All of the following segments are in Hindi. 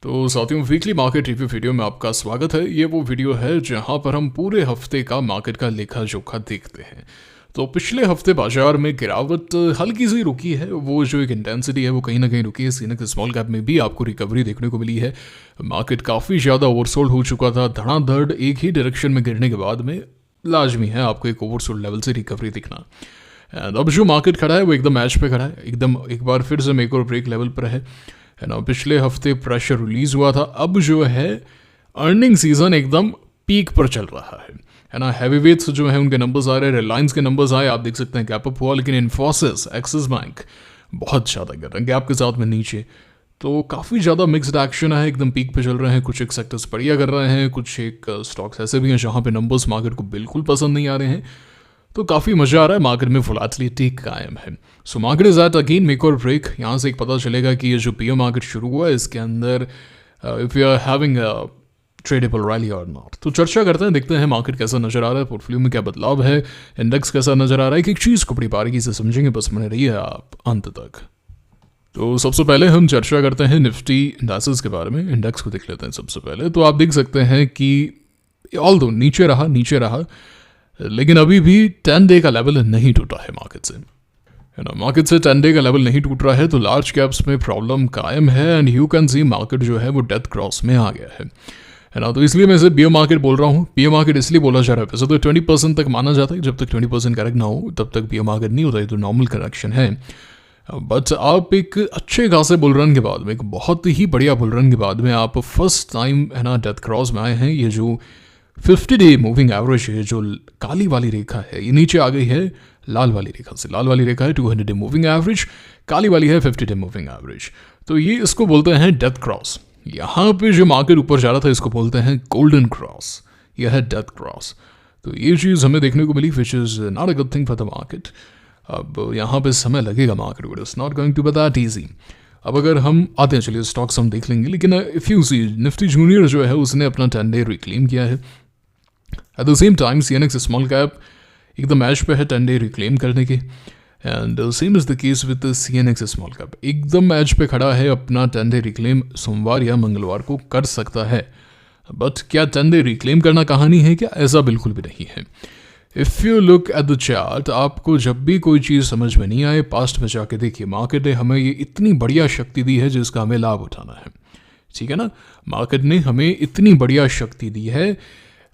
तो साथियों, वीकली मार्केट रिव्यू वीडियो में आपका स्वागत है। ये वो वीडियो है जहां पर हम पूरे हफ्ते का मार्केट का लेखा जोखा देखते हैं। तो पिछले हफ्ते बाजार में गिरावट हल्की सी रुकी है, वो जो एक इंटेंसिटी है वो कहीं ना कहीं रुकी है। सीनेक्स स्मॉल कैप में भी आपको रिकवरी देखने को मिली है। मार्केट काफ़ी ज़्यादा ओवरसोल्ड हो चुका था, धड़ाधड़ एक ही डायरेक्शन में गिरने के बाद में लाजमी है आपको एक ओवरसोल्ड लेवल से रिकवरी दिखना। एंड अब जो मार्केट खड़ा है वो एकदम एज पे खड़ा है, एकदम एक बार फिर से मेक और ब्रेक लेवल पर है ना। पिछले हफ्ते प्रेशर रिलीज हुआ था, अब जो है अर्निंग सीजन एकदम पीक पर चल रहा है ना। हैवी वेट्स जो है उनके नंबर्स आ रहे हैं, रिलायंस के नंबर्स आए, आप देख सकते हैं गैप अप हुआ, लेकिन इन्फोसिस, एक्सिस बैंक बहुत ज़्यादा गिर रहे हैं गैप के साथ में नीचे। तो काफ़ी ज़्यादा मिक्सड एक्शन है, एकदम पीक पे चल रहे हैं। कुछ एक सेक्टर्स बढ़िया कर रहे हैं, कुछ एक स्टॉक्स ऐसे भी हैं जहाँ पे नंबर्स मार्केट को बिल्कुल पसंद नहीं आ रहे हैं। तो काफ़ी मज़ा आ रहा है, मार्केट में वोलेटिलिटी कायम है। So market is at again make और ब्रेक। यहाँ से एक पता चलेगा कि ये जो पीओ मार्केट शुरू हुआ है इसके अंदर if you are having tradable rally और नॉट। तो चर्चा करते हैं, देखते हैं मार्केट कैसा नजर आ रहा है, पोर्टफोलियो में क्या बदलाव है, इंडेक्स कैसा नजर आ रहा है। एक चीज़ को बड़ी बारीकी से समझेंगे, बस बने रहिए आप अंत तक। तो सबसे पहले हम चर्चा करते हैं निफ्टी इंडेक्सेस के बारे में। इंडेक्स को देख लेते हैं सबसे पहले। तो आप देख सकते हैं कि ऑल्दो नीचे रहा लेकिन अभी भी 10 डे का लेवल नहीं टूटा है मार्केट से, है ना। मार्केट से 10 डे का लेवल नहीं टूट रहा है, तो लार्ज कैप्स में प्रॉब्लम कायम है। And you can see market जो है वो डेथ क्रॉस में आ गया है ना। तो इसलिए मैं इसे बियर मार्केट बोल रहा हूँ। बियर मार्केट इसलिए बोला जा रहा है, वैसे तो 20% तक माना जाता है, जब तक 20% करेक्ट ना हो तब तक बियर मार्केट नहीं होता है, तो नॉर्मल करेक्शन है। बट आप एक अच्छे खासे बुल रन के बाद में, एक बहुत ही बढ़िया बुल रन के बाद में आप फर्स्ट टाइम है ना डेथ क्रॉस में आए हैं। ये जो 50 डे मूविंग एवरेज है, जो काली वाली रेखा है, ये नीचे आ गई है लाल वाली रेखा से। लाल वाली रेखा है 200 डे मूविंग एवरेज, काली वाली है 50 डे मूविंग एवरेज। तो ये इसको बोलते हैं डेथ क्रॉस। यहाँ पे जो मार्केट ऊपर जा रहा था इसको बोलते हैं गोल्डन क्रॉस, यह है डेथ क्रॉस। तो ये चीज़ हमें देखने को मिली, which is not a good thing for the market. अब यहाँ पे समय लगेगा मार्केट को, it's not going to be that easy. अब अगर हम आते हैं, चलिए स्टॉक्स हम देख लेंगे, लेकिन if you see Nifty junior जो है उसने अपना 10 डे रिक्लेम किया है। At the same time CNX small cap एकदम एज पे है 10 डे रिक्लेम करने के। And same is the case with CNX small cap, एकदम एज पे खड़ा है, अपना 10 डे रिक्लेम सोमवार या मंगलवार को कर सकता है। बट क्या 10 डे रिक्लेम करना कहानी है क्या? ऐसा बिल्कुल भी नहीं है। If you look at the chart, आपको जब भी कोई चीज़ समझ में नहीं आए, पास्ट में जाके देखिए, मार्केट ने हमें ये इतनी बढ़िया शक्ति दी है जिसका हमें लाभ उठाना है, ठीक है ना। मार्केट ने हमें इतनी बढ़िया शक्ति दी है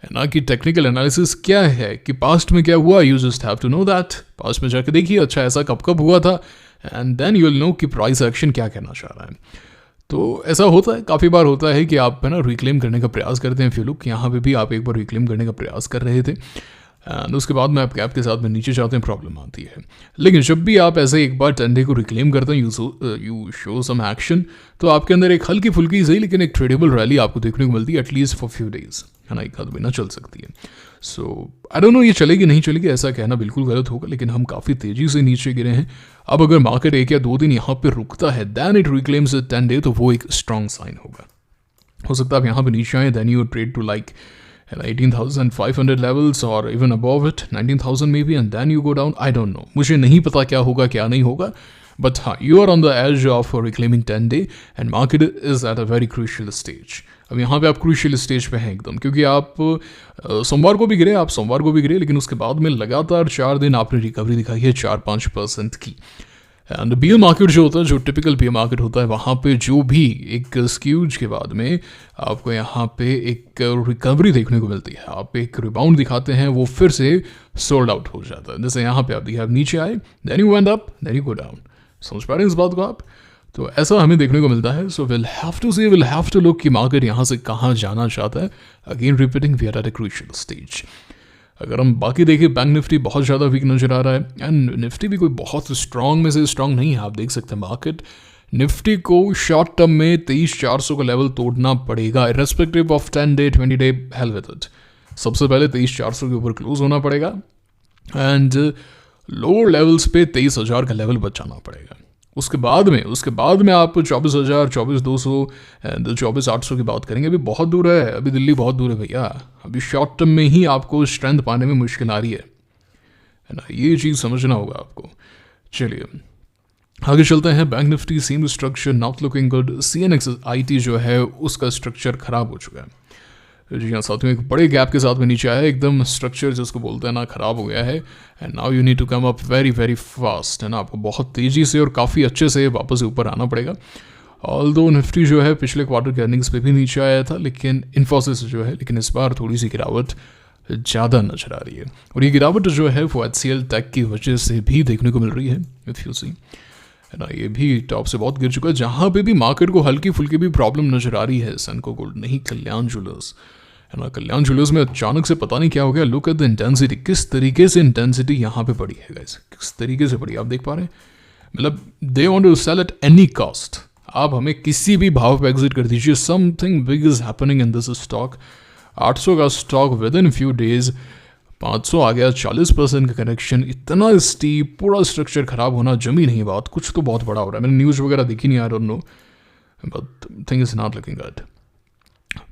ना कि टेक्निकल एनालिसिस क्या है कि पास्ट में क्या हुआ, you just have to know that. Past में जाके देखिए, अच्छा ऐसा कब कब हुआ था, and then you will know कि प्राइस एक्शन क्या कहना चाह रहा है। तो ऐसा होता है, काफ़ी बार होता है कि आप है ना रिक्लेम करने का प्रयास करते हैं। फ्यू लुक, यहाँ पे भी आप एक बार रिक्लेम करने का प्रयास कर रहे थे, एंड उसके बाद में आप कैप के साथ में नीचे जाते हैं, प्रॉब्लम आती है। लेकिन जब भी आप ऐसे एक बार 10 डे को रिक्लेम करते हैं, यू शो सम एक्शन, तो आपके अंदर एक हल्की फुल्की सही लेकिन एक ट्रेडेबल रैली आपको देखने को मिलती है, एटलीस्ट फॉर फ्यू डेज, है ना, एक आध महीना चल सकती है। सो आई डोंट नो ये चलेगी नहीं चलेगी, ऐसा कहना बिल्कुल गलत होगा, लेकिन हम काफ़ी तेज़ी से नीचे गिरे हैं। अब अगर मार्केट 1 या 2 दिन यहाँ पर रुकता है, दैन इट रिक्लेम्स 10 डे, तो वो एक स्ट्रॉन्ग साइन होगा। हो सकता है आप यहाँ पर नीचे आए, then you trade to like 18,500 levels or even above it, 19,000 maybe, and then you go down. I don't know. मुझे नहीं पता क्या होगा क्या नहीं होगा, but हाँ, you are on the edge of reclaiming 10 day and market is at a very crucial stage. अब यहाँ पे आप क्रूशियल स्टेज पे हैं एकदम, क्योंकि आप सोमवार को भी गिरे, लेकिन उसके बाद में लगातार 4 दिन आपने रिकवरी दिखाई है 4-5% की। एंड बियर मार्केट जो होता है, जो टिपिकल बियर मार्केट होता है, वहाँ पे जो भी एक स्क्यूज के बाद में आपको यहाँ पे एक रिकवरी देखने को मिलती है, आप एक रिबाउंड दिखाते हैं, वो फिर से सोल्ड आउट हो जाता है। जैसे यहाँ पे आप देखिए, आप नीचे आए, then you went up, then you go down. समझ पा रहे हैं इस बात को आप? तो ऐसा हमें देखने को मिलता है। So will have to look कि मार्केट यहाँ से कहाँ जाना चाहता है। Again repeating, we are at a crucial stage. अगर हम बाकी देखें, बैंक निफ्टी बहुत ज़्यादा वीक नज़र आ रहा है, एंड निफ्टी भी कोई बहुत स्ट्रॉन्ग में से स्ट्रॉन्ग नहीं है। आप देख सकते हैं मार्केट निफ्टी को शॉर्ट टर्म में 23,400 का लेवल तोड़ना पड़ेगा, irrespective of 10 day 20 day, hell with it. सबसे पहले 23,400 के ऊपर क्लोज होना पड़ेगा, एंड लोअर लेवल्स पे 23,000 का लेवल बचाना पड़ेगा। उसके बाद में आप 24,000, 24,200 एंड 24,800 की बात करेंगे। अभी बहुत दूर है, अभी दिल्ली बहुत दूर है भैया। अभी शॉर्ट टर्म में ही आपको स्ट्रेंथ पाने में मुश्किल आ रही है ना, ये चीज़ समझना होगा आपको। चलिए आगे चलते हैं, bank Nifty same structure, not looking good. CNX IT जो है उसका स्ट्रक्चर खराब हो चुका है। जी हाँ साथ में एक बड़े गैप के साथ में नीचे आया है, एकदम स्ट्रक्चर जिसको बोलते हैं ना खराब हो गया है। And now you need to come up very very fast, है ना, आपको बहुत तेज़ी से और काफ़ी अच्छे से वापस ऊपर आना पड़ेगा। ऑल्दो निफ्टी जो है पिछले क्वार्टर के अर्निंग्स पे भी नीचे आया था, लेकिन इन्फोसिस जो है, लेकिन इस बार थोड़ी सी गिरावट ज़्यादा नजर आ रही है। और ये गिरावट जो है वो HCL टेक की वजह से भी देखने को मिल रही है। इफ यू सी, है ना, ये भी टॉप से बहुत गिर चुका है। जहाँ पे भी मार्केट को हल्की फुल्की भी प्रॉब्लम नजर आ रही है, सनको गोल्ड नहीं, कल्याण ज्वेलर्स, है ना, कल्याण ज्वेलर्स में अचानक से पता नहीं क्या हो गया। लुक एट द इंटेंसिटी, किस तरीके से इंटेंसिटी यहाँ पे बढ़ी है गाइस, किस तरीके से बढ़ी, आप देख पा रहे हैं। मतलब they want to sell at any cost, आप हमें किसी भी भाव पे एग्जिट कर दीजिए। Something big is happening in this stock. 800 का stock within few days 500 आ गया, 40% का करेक्शन, इतना स्टीप, पूरा स्ट्रक्चर खराब होना जमी नहीं बात, कुछ तो बहुत बड़ा हो रहा है। मैंने न्यूज़ वगैरह देखी नहीं, I don't know, but thing is not looking good.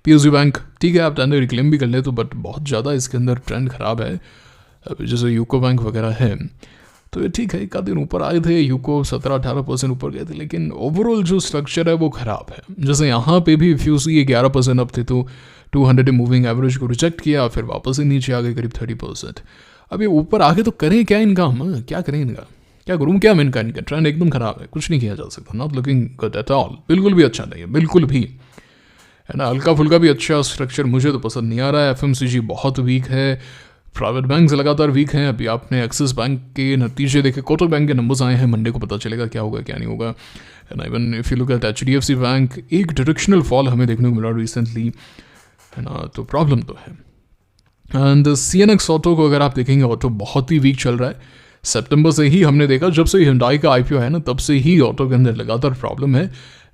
PSU bank ठीक है, आप टेंडर रिक्लेम भी कर ले तो, बट बहुत ज़्यादा इसके अंदर ट्रेंड खराब है। जैसे यूको बैंक वगैरह है तो ये ठीक है, एक आध दिन ऊपर आए थे, यूको 17-18% ऊपर गए थे, लेकिन ओवरऑल जो स्ट्रक्चर है वो खराब है। जैसे यहाँ पे भी फ्यूसी ये 11% अप थे तो 200 मूविंग एवरेज को रिजेक्ट किया, फिर वापस ही नीचे आ गए करीब 30%। अब ये ऊपर आगे तो करें क्या इनका, हम क्या करें इनका, क्या करूँ क्या मैं इनका ट्रेंड एकदम खराब है, कुछ नहीं किया जा सकता। Not looking good at all, बिल्कुल भी अच्छा नहीं है, बिल्कुल भी, है ना। हल्का फुल्का भी अच्छा स्ट्रक्चर मुझे तो पसंद नहीं आ रहा है। FMCG बहुत वीक है, प्राइवेट बैंक लगातार वीक हैं। अभी आपने एक्सिस बैंक के नतीजे देखे, कोटक बैंक के नंबर्स आए हैं, मंडे को पता चलेगा क्या होगा क्या नहीं होगा, है ना। Even if you look at HDFC bank, एक डायरेक्शनल फॉल हमें देखने को मिला रिसेंटली, है ना, तो प्रॉब्लम तो है। एंड CNX ऑटो को अगर आप देखेंगे, ऑटो बहुत ही वीक चल रहा है। सितंबर से ही हमने देखा, जब से Hyundai का IPO है ना, तब से ही ऑटो के अंदर लगातार प्रॉब्लम है।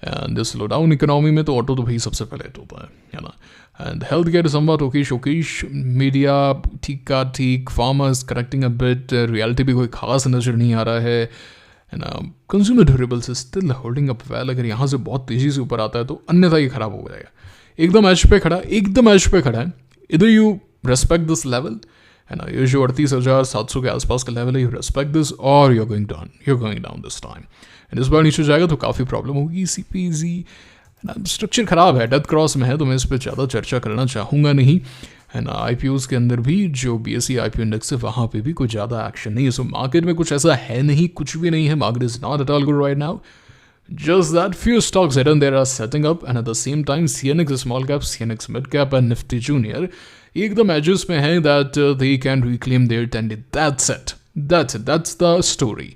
एंड स्लो डाउन इकोनॉमी में तो ऑटो तो भाई सबसे पहले हिट होता है ना। And health care somewhat Okesh, media ठीक का ठीक, farmers correcting a bit, reality भी कोई खास नजर नहीं आ रहा है ना। Consumer durables still holding up well, अगर यहाँ से बहुत तेजी से ऊपर आता है तो अन्यथा ये खराब हो जाएगा। एकदम एज पे खड़ा, एकदम एज पे खड़ा है। इधर यू रेस्पेक्ट दिस लेवल, है ना, ये जो 38,700 के आसपास का लेवल है, यू रेस्पेक्ट दिस और you going down this time. And इस बार नीचे जाएगा तो काफ़ी प्रॉब्लम होगी। CPZ स्ट्रक्चर खराब है, डेथ क्रॉस में है, तो मैं इस पर ज़्यादा चर्चा करना चाहूँगा नहीं, है ना। IPOs के अंदर भी जो BSE IPO इंडेक्स है वहाँ पे भी कोई ज़्यादा एक्शन नहीं है। सो मार्केट में कुछ ऐसा है नहीं, कुछ भी नहीं है। Market is not at all good right now, just that few stocks here and there are setting up, and at the same time CNX small cap, CNX mid cap and Nifty Junior एकदम edges में है that they can reclaim their tendency. That's the story.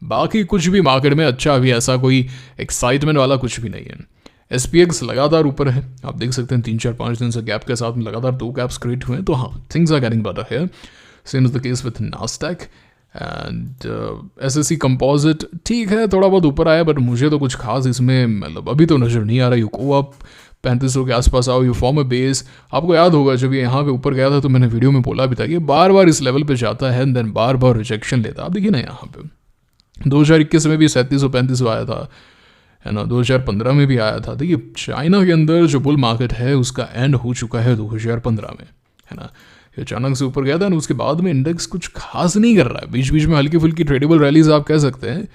बाकी कुछ भी मार्केट में अच्छा भी ऐसा कोई एक्साइटमेंट वाला कुछ भी नहीं है। SPX लगातार ऊपर है, आप देख सकते हैं 3-4-5 दिन से गैप के साथ में लगातार 2 गैप्स क्रिएट हुए हैं, तो हाँ, things are getting better here. Same is the case with Nasdaq and SSE composite ठीक है, थोड़ा बहुत ऊपर आया, बट मुझे तो कुछ खास इसमें मतलब अभी तो नज़र नहीं आ रहा। यूको आप 3500 के आसपास आओ, यू फॉर्म अ बेस। आपको याद होगा जब ये यहाँ पे ऊपर गया था तो मैंने वीडियो में बोला भी था कि बार बार इस लेवल पे जाता है एंड देन बार बार रिजेक्शन लेता है। आप देखिए ना, यहाँ पे 2021 में भी 3700-3500 आया था, है ना, 2015 में भी आया था। देखिए चाइना के अंदर जो बुल मार्केट है उसका एंड हो चुका है 2015 में, है ना। ये अचानक से ऊपर गया था, और उसके बाद में इंडेक्स कुछ खास नहीं कर रहा है। बीच बीच में हल्की फुल्की ट्रेडेबल रैलीज आप कह सकते हैं,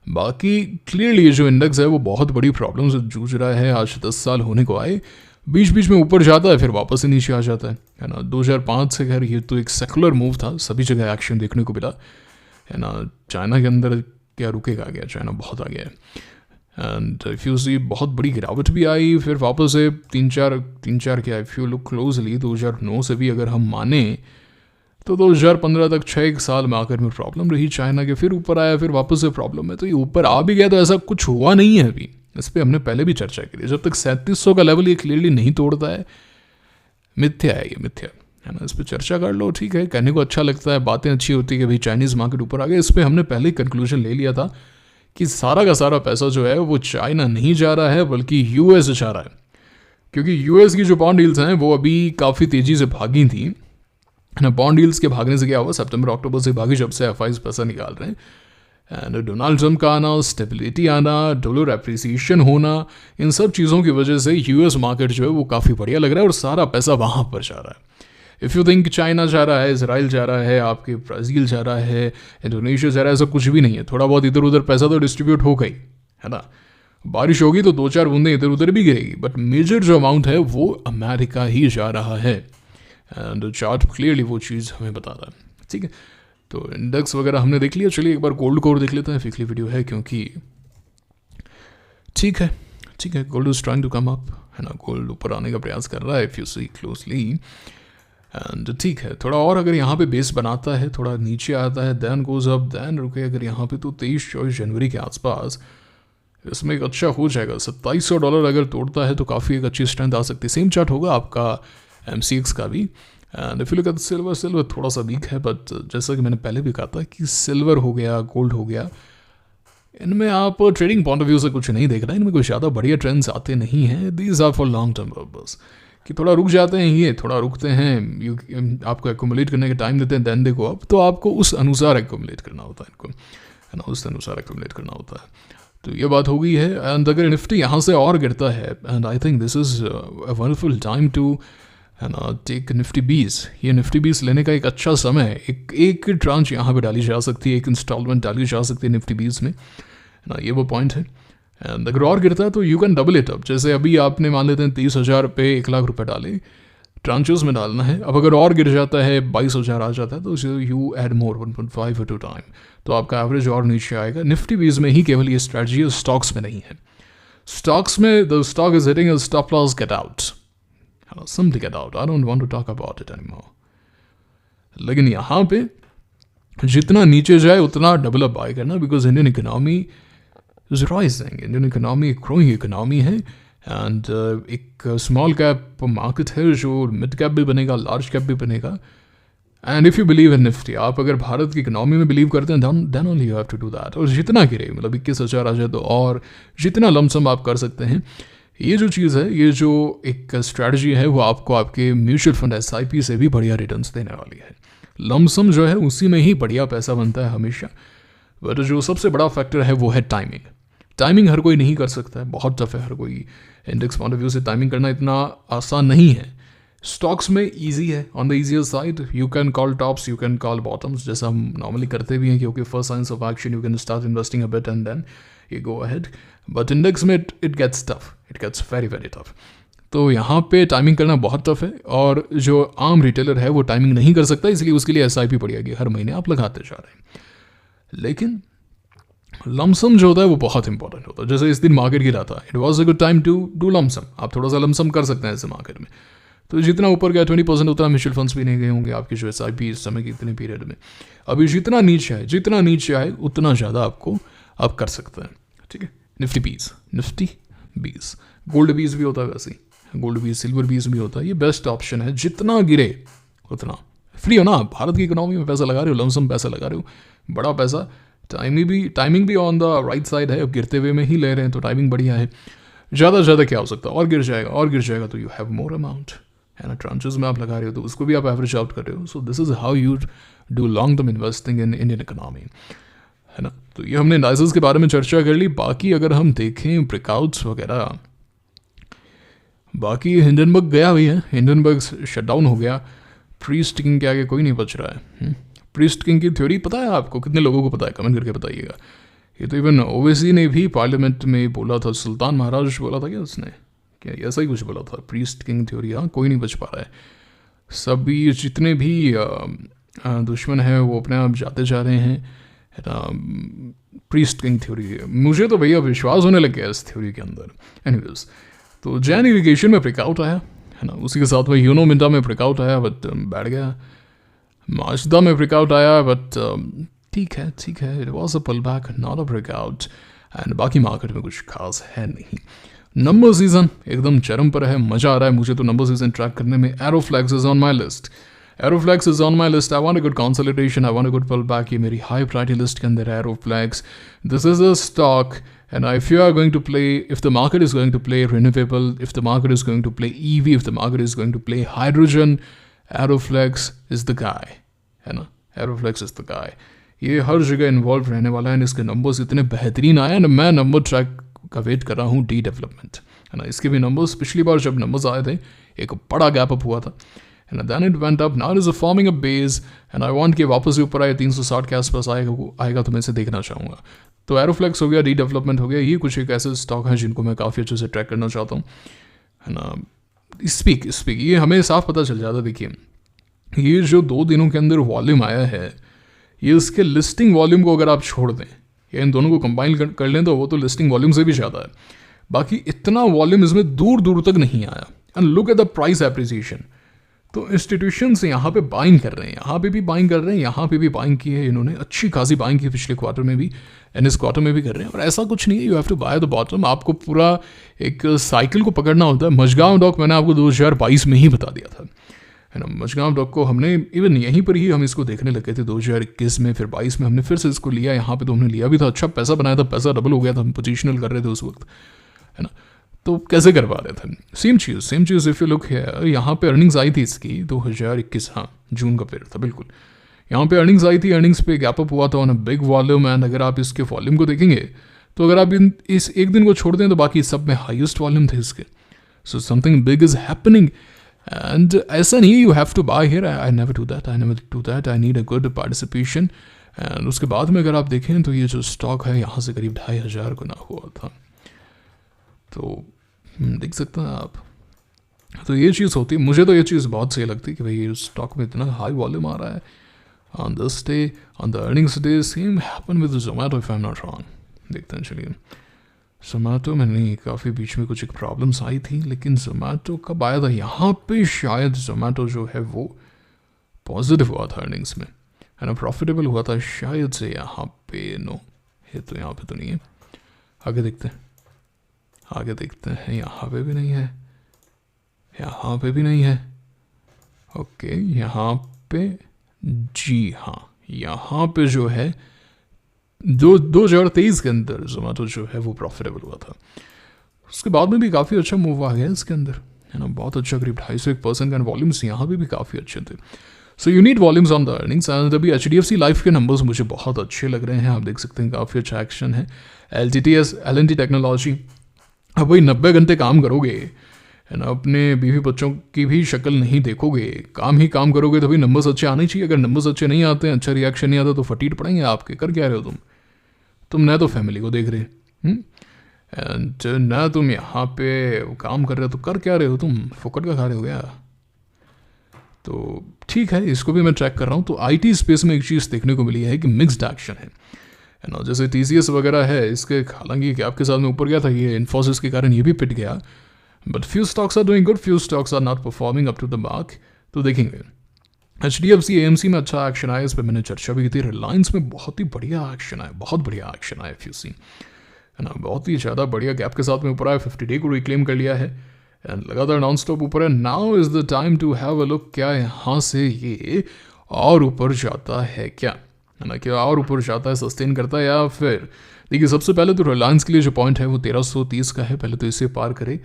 बाकी क्लियरली ये जो इंडेक्स है वो बहुत बड़ी प्रॉब्लम से जूझ रहा है। आज 10 साल होने को आए, बीच बीच में ऊपर जाता है फिर वापस से नीचे आ जाता है ना। 2005 से खैर ये तो एक सेकुलर मूव था, सभी जगह एक्शन देखने को मिला, है ना। चाइना के अंदर क्या रुकेगा, गया चाइना बहुत आ गया है। एंड इफ यू सी बहुत बड़ी गिरावट भी आई, फिर वापस से 3-4 क्या, इफ यू लुक क्लोजली 2009 से भी अगर हम माने तो 2015 तक 6 साल मार्केट में प्रॉब्लम रही चाइना के, फिर ऊपर आया, फिर वापस से प्रॉब्लम है। तो ये ऊपर आ भी गया तो ऐसा कुछ हुआ नहीं है अभी, इस पर हमने पहले भी चर्चा की थी। जब तक 3700 का लेवल ये क्लियरली नहीं तोड़ता है, मिथ्या है, ये मिथ्या है ना। इस पर चर्चा कर लो, ठीक है, कहने को अच्छा लगता है, बातें अच्छी होती है कि भाई चाइनीज़ मार्केट ऊपर आ गया। इस पर हमने पहले ही कंक्लूजन ले लिया था कि सारा का सारा पैसा जो है वो चाइना नहीं जा रहा है बल्कि US जा रहा है, क्योंकि US की जो बॉन्ड डील्स हैं वो अभी काफ़ी तेज़ी से भागी थी, है ना। बॉन्ड डील्स के भागने से क्या हुआ, सितंबर अक्टूबर से भागी जब से FIs पैसा निकाल रहे हैं। एंड डोनाल्ड ट्रम्प का आना, स्टेबिलिटी आना, डॉलर एप्रिसिएशन होना, इन सब चीज़ों की वजह से US मार्केट जो है वो काफ़ी बढ़िया लग रहा है और सारा पैसा वहाँ पर जा रहा है। इफ़ यू थिंक चाइना जा रहा है, इसराइल जा रहा है, आपके ब्राज़ील जा रहा है, इंडोनेशिया जा रहा है, ऐसा कुछ भी नहीं है। थोड़ा बहुत इधर उधर पैसा तो डिस्ट्रीब्यूट हो गई है ना, बारिश होगी तो 2-4 बूंदें इधर उधर भी गिरेगी, बट मेजर जो अमाउंट है वो अमेरिका ही जा रहा है। एंड चार्ट क्लियरली वो चीज़ हमें बता रहा है। ठीक है, तो इंडेक्स वगैरह हमने देख लिया। चलिए एक बार गोल्ड कोर देख लेते हैं, फिक्ली वीडियो है क्योंकि ठीक है gold is trying to come up है ना, गोल्ड ऊपर आने का प्रयास कर रहा है if you see closely. And ठीक है, थोड़ा और अगर यहाँ पे बेस बनाता है, थोड़ा नीचे आता है, देन गोज अप, देन रुके अगर यहाँ पे तो 23-24 जनवरी के आसपास इसमें एक अच्छा हो जाएगा। $2700 अगर तोड़ता है तो काफ़ी एक अच्छी स्ट्रेंथ आ सकती है। सेम चार्ट होगा आपका MCX का भी। And if you look at silver थोड़ा सा वीक है, बट जैसा कि मैंने पहले भी कहा था कि सिल्वर हो गया, गोल्ड हो गया, इनमें आप ट्रेडिंग पॉइंट ऑफ व्यू से कुछ नहीं देख रहे हैं, इनमें कोई ज़्यादा बढ़िया ट्रेंड्स आते नहीं हैं। These are for long term purpose, कि थोड़ा रुक जाते हैं, ये थोड़ा रुकते हैं, आपको एक्यूमुलेट करने का टाइम देते हैं, देन देखो अब तो आपको उस अनुसार एक्यूमुलेट करना होता है इनको, है ना, उस अनुसार एक्यूमुलेट करना होता है। तो ये बात हो गई है। एंड अगर निफ्टी यहाँ से और गिरता है, and I think this is a wonderful time to, है ना, टेक निफ्टी 20। ये निफ्टी 20 लेने का एक अच्छा समय है। एक ट्रांच यहाँ पे डाली जा सकती है, एक इंस्टॉलमेंट डाली जा सकती है निफ्टी 20 में, है ना, ये वो पॉइंट है। एंड अगर और गिरता है तो you can double it up. जैसे अभी आपने मान लेते हैं 30,000 पे 1 लाख रुपए डाले, ट्रांचेस में डालना है। अब अगर और गिर जाता है, 22,000 आ जाता है, तो you add more 1.5 to time, तो आपका एवरेज और नीचे आएगा। निफ्टी 20 में ही केवल ये स्ट्रैटेजी है, स्टॉक्स में नहीं है। स्टॉक्स में the stock is hitting a stop loss, get out, simply get out, I don't want to talk about it anymore. लेकिन यहाँ पे जितना नीचे जाए उतना डबल अप बाय करना, because Indian economy is rising, Indian economy एक ग्रोइंग इकोनॉमी है। एंड एक स्मॉल कैप मार्केट है जो मिड कैप भी बनेगा, लार्ज कैप भी बनेगा। And if you believe in Nifty, आप अगर भारत की इकोनॉमी में बिलीव करते हैं, then only you have to do that. और जितना गिरे, मतलब 21,000 आ जाए तो, और जितना लमसम आप कर सकते हैं, ये जो चीज़ है, ये जो एक स्ट्रैटेजी है, वो आपको आपके म्यूचुअल फंड SIP से भी बढ़िया रिटर्न्स देने वाली है। लमसम जो है उसी में ही बढ़िया पैसा बनता है हमेशा। बट जो सबसे बड़ा फैक्टर है वो है टाइमिंग। टाइमिंग हर कोई नहीं कर सकता है, बहुत टफ है हर कोई। इंडेक्स पॉइंट ऑफ व्यू से टाइमिंग करना इतना आसान नहीं है। स्टॉक्स में ईजी है, on the easier side. You can call tops, you can call bottoms, जैसा हम नॉर्मली करते भी हैं, क्योंकि first signs of action you can start investing a bit and then you go ahead. But index में it gets tough, it gets very very tough. तो यहाँ पे टाइमिंग करना बहुत टफ है, और जो आम रिटेलर है वो टाइमिंग नहीं कर सकता, इसलिए उसके लिए SIP बढ़िया कि हर महीने आप लगाते जा रहे हैं। लेकिन लमसम जो होता है वो बहुत इंपॉर्टेंट होता है। जैसे इस दिन मार्केट गिरा था, it was a good time to do lump sum. आप थोड़ा सा लमसम कर सकते हैं ऐसे मार्केट में। तो जितना ऊपर गया 20% उतना म्यूचुअल फंड्स भी नहीं गए होंगे आपके जो SIP इस समय के इतने पीरियड में। अभी जितना नीचे आए उतना ज़्यादा आपको आप कर सकते हैं। ठीक है, निफ्टी 20, गोल्ड 20 भी होता है, वैसे ही गोल्ड 20, सिल्वर 20 भी होता है। ये बेस्ट ऑप्शन है, जितना गिरे उतना फ्री हो ना। भारत की इकोनॉमी में पैसा लगा रहे हो, लमसम पैसा लगा रहे हो, बड़ा पैसा। टाइमिंग भी ऑन द राइट साइड है, अब गिरते हुए में ही ले रहे हैं तो टाइमिंग बढ़िया है। ज़्यादा से ज़्यादा क्या हो सकता है, और गिर जाएगा तो यू हैव मोर अमाउंट, है ना। ट्रांचेस में आप लगा रहे हो तो उसको भी आप एवरेज आउट कर रहे हो। So this is how you do long term investing in Indian economy, है ना। तो ये हमने इंडाइसेस के बारे में चर्चा कर ली। बाकी अगर हम देखें ब्रेकआउट्स वगैरह, बाकी हिंडनबर्ग गया हुई है, हिंडनबर्ग शटडाउन हो गया। प्री स्टिकिंग के आगे कोई नहीं बच रहा है। प्री स्टिकिंग की थ्योरी पता है आपको? कितने लोगों को पता है? कमेंट करके बताइएगा। ये तो इवन ओवैसी ने भी पार्लियामेंट में बोला था, सुल्तान महाराज बोला था क्या उसने, क्या ऐसा ही कुछ बोला था, प्री स्टिकिंग थ्योरी। हाँ, कोई नहीं बच पा रहा है। सभी जितने भी दुश्मन हैं वो अपने आप जाते जा रहे हैं, है ना। प्री स्टिकिंग थ्योरी, मुझे तो भैया विश्वास होने लग गया इस थ्योरी के अंदर। एनीवेज, तो जैन इरिगेशन में ब्रेकआउट आया, है ना। उसी के साथ में यूनो मिंटा में ब्रेकआउट आया, बट बैठ गया। माजदा में ब्रेकआउट आया, बट ठीक है, it was a pull back, not a breakout. And बाकी मार्केट में कुछ खास है नहीं। नंबर सीजन एकदम चरम पर है, मजा आ रहा है मुझे तो नंबर सीजन ट्रैक करने में। Aeroflex is on my list, I want a good consolidation, I want a good pull back. ये मेरी हाई प्रायोरिटी लिस्ट के अंदर है Aeroflex. This is a stock, and if you are going to play, if the market is going to play renewable, if the market is going to play EV, if the market is going to play hydrogen, Aeroflex is the guy, है ना। Aeroflex is the guy। ये हर जगह इन्वॉल्व रहने वाला है। इसके नंबर्स इतने बेहतरीन आए हैं, मैं नंबर ट्रैक का वेट कर रहा हूँ। डी डेवलपमेंट, है ना। इसके भी नंबर्स पिछली बार जब नंबर्स आए थे एक बड़ा गैप अप हुआ था, and then it went up, now it is forming a base and I want कि वापस ऊपर आए 360 के आसपास आएगा तो मैं इसे देखना चाहूँगा। तो एरोफ्लेक्स हो गया, रीडेवलपमेंट हो गया, ये कुछ एक ऐसे स्टॉक हैं जिनको मैं काफ़ी अच्छे से ट्रैक करना चाहता हूँ, है ना। स्पीक ये हमें साफ पता चल जाता है। देखिए ये जो 2 दिनों के अंदर वॉल्यूम आया है, ये उसके लिस्टिंग वॉल्यूम को अगर आप छोड़ दें या इन दोनों को कंबाइन कर लें तो वो तो लिस्टिंग वॉल्यूम से भी ज़्यादा है। बाकी इतना वॉल्यूम इसमें दूर दूर तक नहीं आया। And look at the price appreciation. तो इंस्टीट्यूशंस यहाँ पे बाइंग कर रहे हैं, यहाँ पे भी बाइंग कर रहे हैं, यहाँ पे भी बाइंग की है इन्होंने, अच्छी खासी बाइंग की पिछले क्वार्टर में भी एंड इस क्वार्टर में भी कर रहे हैं। और ऐसा कुछ नहीं है you have to buy the bottom, आपको पूरा एक साइकिल को पकड़ना होता है। मझगांव डॉक मैंने आपको 2022 में ही बता दिया था, है ना। मझगांव डॉक को हमने इवन यहीं पर ही हम इसको देखने लगे थे 2021 में, फिर 22 में हमने फिर से इसको लिया। यहाँ पे तो हमने लिया भी था, अच्छा पैसा बनाया था, पैसा डबल हो गया था, हम पोजिशनल कर रहे थे उस वक्त, है ना। तो कैसे करवा रहे थे, same cheese if you look है, यहाँ पे अर्निंग्स आई थी इसकी 2021, हाँ जून का पीरियड था बिल्कुल। यहाँ पे अर्निंग्स आई थी, अर्निंग्स पे गैप अप हुआ था on a big volume. And अगर आप इसके वॉल्यूम को देखेंगे तो अगर आप इस एक दिन को छोड़ दें तो बाकी सब में हाईएस्ट वॉल्यूम थे इसके। So something big is happening and ऐसा नहीं you have to buy here, I never do that, I need a good participation. And उसके बाद में अगर आप देखें तो ये जो स्टॉक है यहाँ से करीब 2500 गुना हुआ था, तो देख सकते हैं आप। तो ये चीज़ होती है, मुझे तो ये चीज़ बहुत सही लगती है कि भाई ये स्टॉक में इतना हाई वॉल्यूम आ रहा है on this day, on the earnings day. Same happen with Zomato if I am not wrong. देखते हैं चलिए, जोमेटो में नहीं, काफ़ी बीच में कुछ एक प्रॉब्लम्स आई थी, लेकिन जोमेटो कब आया था यहाँ पे, शायद जोमेटो जो है वो पॉजिटिव हुआ था अर्निंग्स में, है ना, प्रॉफिटेबल हुआ था शायद से यहाँ पे। नो ये तो यहाँ पे तो नहीं है, आगे देखते हैं, यहाँ पे भी नहीं है, यहाँ पे भी नहीं है, ओके यहाँ पे, जी हाँ यहाँ पे जो है 2023 के अंदर जोमेटो जो है वो प्रॉफिटेबल हुआ था। उसके बाद में भी काफ़ी अच्छा मूव आ गया इसके अंदर, है ना, बहुत अच्छा, करीब 250% का वॉल्यूम्स यहाँ पे भी काफ़ी अच्छे थे। So you need volumes on the earnings. And अभी HDFC लाइफ के नंबर्स मुझे बहुत अच्छे लग रहे हैं, आप देख सकते हैं काफ़ी अच्छा एक्शन है। LNT टेक्नोलॉजी, अब वही 90 घंटे काम करोगे, है ना, अपने बीवी बच्चों की भी शक्ल नहीं देखोगे, काम ही काम करोगे तो भाई नंबर्स अच्छे आने चाहिए। अगर नंबर्स अच्छे नहीं आते हैं, अच्छा रिएक्शन नहीं आता तो फटीट पड़ेंगे आपके। कर क्या रहे हो तुम ना तो फैमिली को देख रहे एंड ना तुम यहाँ पे काम कर रहे हो, तो कर क्या रहे हो तुम, फोकट का खा रहे हो क्या। तो ठीक है, इसको भी मैं ट्रैक कर रहा हूँ। तो IT स्पेस में एक चीज़ देखने को मिली है कि मिक्स्ड एक्शन है ना, जैसे TCS वगैरह है इसके, हालांकि गैप के साथ में ऊपर गया था, ये इन्फोसिस के कारण ये भी पिट गया। But few stocks are doing good, few stocks are not performing up to the mark. तो देखेंगे HDFC AMC में अच्छा एक्शन आया, इस पर मैंने चर्चा भी की थी। रिलायंस में बहुत ही बढ़िया एक्शन आया, बहुत बढ़िया एक्शन आया FUC, है ना, बहुत ही ज़्यादा बढ़िया गैप के साथ में ऊपर आया, 50 डे को रिक्लेम कर लिया है एंड लगातार नॉन स्टॉप ऊपर है। Now is the time to have a look, क्या यहाँ से ये और ऊपर जाता है क्या, है ना, क्या और ऊपर जाता है, सस्टेन करता है या फिर। देखिए सबसे पहले तो रिलायंस के लिए जो पॉइंट है वो 1330 का है, पहले तो इसे पार करे,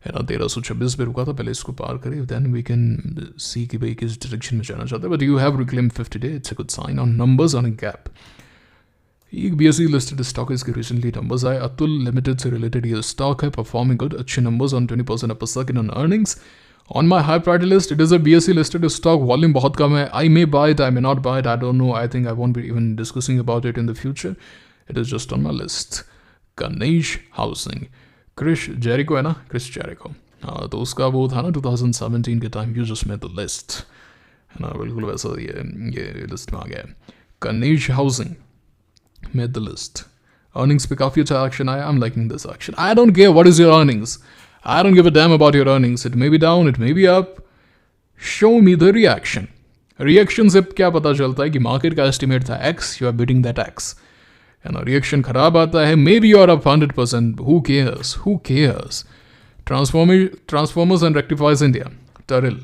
है ना, 1326 पे रुका था, पहले इसको पार करे, देन वी कैन सी कि भाई किस डायरेक्शन में जाना चाहता है। But you have reclaim 50 day, it's a good sign on numbers on a gap. एक BSE लिस्टेड स्टॉक है, इसके रिसेंटली नंबर्स आए, अतुल लिमिटेड से रिलेटेड ये स्टॉक है, परफॉर्मिंग गुड, अच्छे numbers on 20% upper second on earnings. On my high priority list, it is a BSE listed stock. Volume बहुत कम है. I may buy it, I may not buy it. I don't know. I think I won't be even discussing about it in the future. It is just on my list. Ganesh Housing. Krish Jericho है ना? Chris Jericho. हाँ, तो उसका वो था ना 2017 के time. You just made the list. है ना, बिल्कुल वैसा ये लिस्ट में आ गया है. Ganesh Housing made the list. Earnings पे काफ़ी अच्छा एक्शन आया. I'm liking this action. I don't care what is your earnings. I don't give a damn about your earnings. It may be down, it may be up. Show me the reaction. Reaction से क्या पता चलता है कि मार्केट का एस्टिमेट था X, you are beating that X. And reaction खराब आता है, maybe you are up 100%. Who cares? Who cares? Transformers and Rectifiers India. टरिल,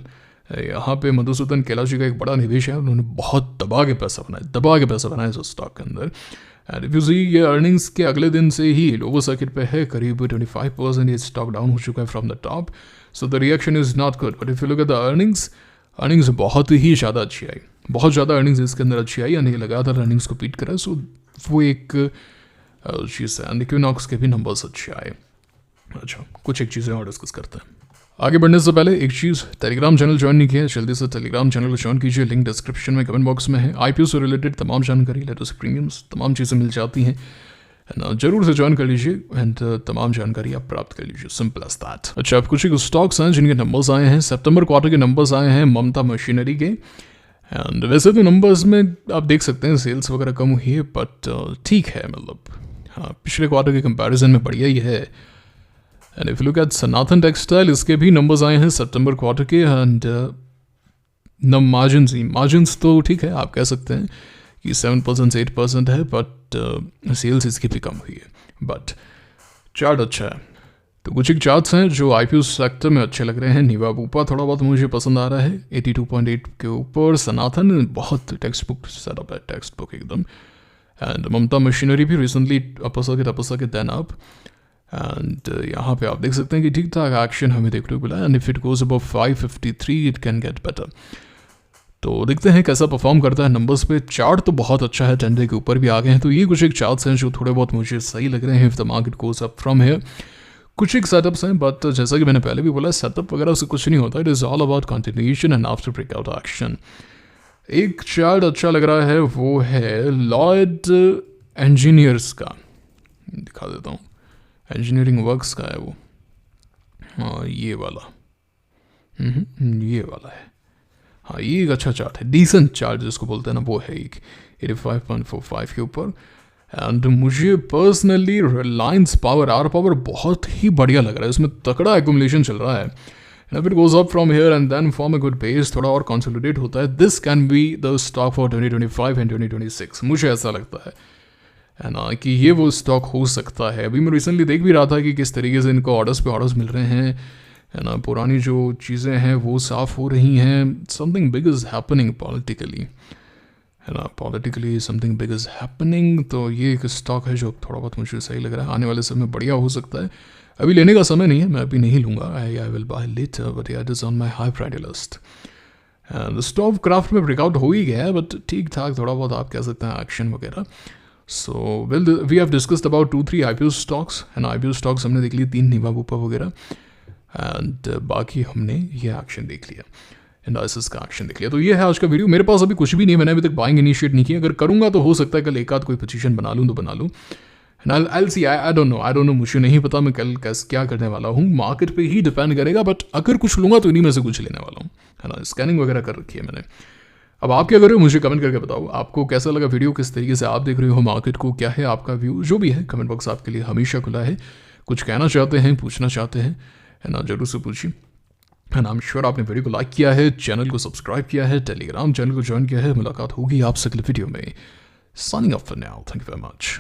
यहाँ पे मधुसूदन कैलाशी का एक बड़ा निवेश है, उन्होंने बहुत दबा के पैसा बनाया इस स्टॉक के अंदर। एंड इफ यू सी, ये अर्निंग्स के अगले दिन से ही लोअर सर्किट पे है, करीब 25% ये स्टॉक डाउन हो चुका है from the top. So the reaction is not good. But if you look at the earnings बहुत ही ज़्यादा अच्छी आई, बहुत ज़्यादा अर्निंग्स इसके अंदर अच्छी आई, यानी लगातार अर्निंग्स को पीट करा। सो वो एक चीज़ है। एंड इक्विनॉक्स के भी नंबर्स अच्छे आए। अच्छा, कुछ एक चीज़ें और डिस्कस करते हैं। आगे बढ़ने से पहले एक चीज़, टेलीग्राम चैनल ज्वाइन नहीं किया है, जल्दी से टेलीग्राम चैनल को ज्वाइन कीजिए, लिंक डिस्क्रिप्शन में कमेंट बॉक्स में है। आईपीओ से रिलेटेड तमाम जानकारी, लेटेस्ट प्रीमियम्स, तमाम चीज़ें मिल जाती हैं, जरूर से ज्वाइन कर लीजिए एंड तमाम जानकारी आप प्राप्त कर लीजिए, सिंपल एज दैट। अच्छा, अब कुछ स्टॉक्स हैं जिनके नंबर्स आए हैं, सितंबर क्वार्टर के नंबर्स आए हैं ममता मशीनरी के। एंड वैसे तो नंबर्स में आप देख सकते हैं सेल्स वगैरह कम हुई है, बट ठीक है, मतलब हाँ, पिछले क्वार्टर के कंपैरिजन में बढ़िया ही है। And if look at Sanatan textile, इसके भी नंबर्स आए हैं सितंबर क्वार्टर के। एंड मार्जिन्स तो ठीक है, आप कह सकते हैं कि 7% से 8% है, बट सेल्स इसकी भी कम हुई है, बट चार्ट अच्छा है। तो कुछ एक चार्ट्स हैं जो आईपीओ सेक्टर में अच्छे लग रहे हैं। नीवा बूपा थोड़ा बहुत मुझे पसंद आ रहा है 82.8 के ऊपर। सनातन बहुत टेक्स्ट बुक सेटअप है, टेक्स्ट बुक एकदम। एंड ममता मशीनरी भी रिसेंटली तपस्या के देन अप। एंड यहाँ पे आप देख सकते हैं कि ठीक ठाक एक्शन हमें देखने को मिला। And if it goes above 553 it can get better. तो देखते हैं कैसा परफॉर्म करता है नंबर्स पे। चार्ट तो बहुत अच्छा है, 10 डे के ऊपर भी आ गए हैं। तो ये कुछ एक चार्ट्स हैं जो थोड़े बहुत मुझे सही लग रहे हैं if the market goes up from here. कुछ एक सेटअप्स हैं, बट जैसा कि मैंने पहले भी बोला, सेटअप वगैरह से कुछ नहीं होता। It is all about continuation and after breakout action. एक चार्ट अच्छा लग रहा है, वो है लॉयड इंजीनियर्स का, दिखा देता हूँ, इंजीनियरिंग वर्क्स का है वो। हाँ, ये वाला है। हाँ, ये एक अच्छा चार्ट है, डिसेंट चार्ट जिसको बोलते हैं ना, वो है एक 85.45 के ऊपर। एंड मुझे personally Reliance power, R power बहुत ही बढ़िया लग रहा है। इसमें तगड़ा एक्यूमुलेशन चल रहा है। If it goes up from here and then form a good base, थोड़ा और कंसोलिडेट होता है, this can be the stock for 2025 and 2026, मुझे ऐसा लगता है ना, कि ये वो स्टॉक हो सकता है। अभी मैं रिसेंटली देख भी रहा था कि किस तरीके से इनको ऑर्डर्स पे ऑर्डर्स मिल रहे हैं, है ना, पुरानी जो चीज़ें हैं वो साफ़ हो रही हैं। Something big is happening politically, है ना, politically something big is happening. तो ये एक स्टॉक है जो थोड़ा बहुत मुझे सही लग रहा है, आने वाले समय में बढ़िया हो सकता है। अभी लेने का समय नहीं है, मैं अभी नहीं लूँगा, I will buy later, but it is on my high priority list. Stock craft में ब्रेकआउट हो ही गया है, बट ठीक ठाक थोड़ा बहुत आप कह सकते हैं एक्शन वगैरह। So well, we have discussed about 2-3 IPO stocks, है ना। आईपीओ स्टॉक्स हमने देख लिए, 3 नीवा बूपा वगैरह, एंड बाकी हमने ये एक्शन देख लिया, इंडाइसिस का एक्शन देख लिया। तो ये है आज का वीडियो। मेरे पास अभी कुछ भी नहीं है, मैंने अभी तक बाइंग इनिशिएट नहीं किया। अगर करूँगा तो हो सकता है कल एक आध कोई पोजीशन बना लूँ तो बना लूँ। I'll see, I don't know, मुझे नहीं पता मैं कल क्या करने वाला हूँ, मार्केट पे ही डिपेंड करेगा। बट अगर कुछ लूँगा तो इन्हीं में से कुछ लेने वाला हूँ, है ना। स्कैनिंग वगैरह कर रखी है मैंने। अब आप क्या कर रहे हो मुझे कमेंट करके बताओ, आपको कैसा लगा वीडियो, किस तरीके से आप देख रहे हो मार्केट को, क्या है आपका व्यू, जो भी है कमेंट बॉक्स आपके लिए हमेशा खुला है। कुछ कहना चाहते हैं, पूछना चाहते हैं, है ना, जरूर से पूछिए। एंड आई एम श्योर आपने वीडियो को लाइक किया है, चैनल को सब्सक्राइब किया है, टेलीग्राम चैनल को ज्वाइन किया है। मुलाकात होगी आपसे अगले वीडियो में। Signing off for now, thank you very much.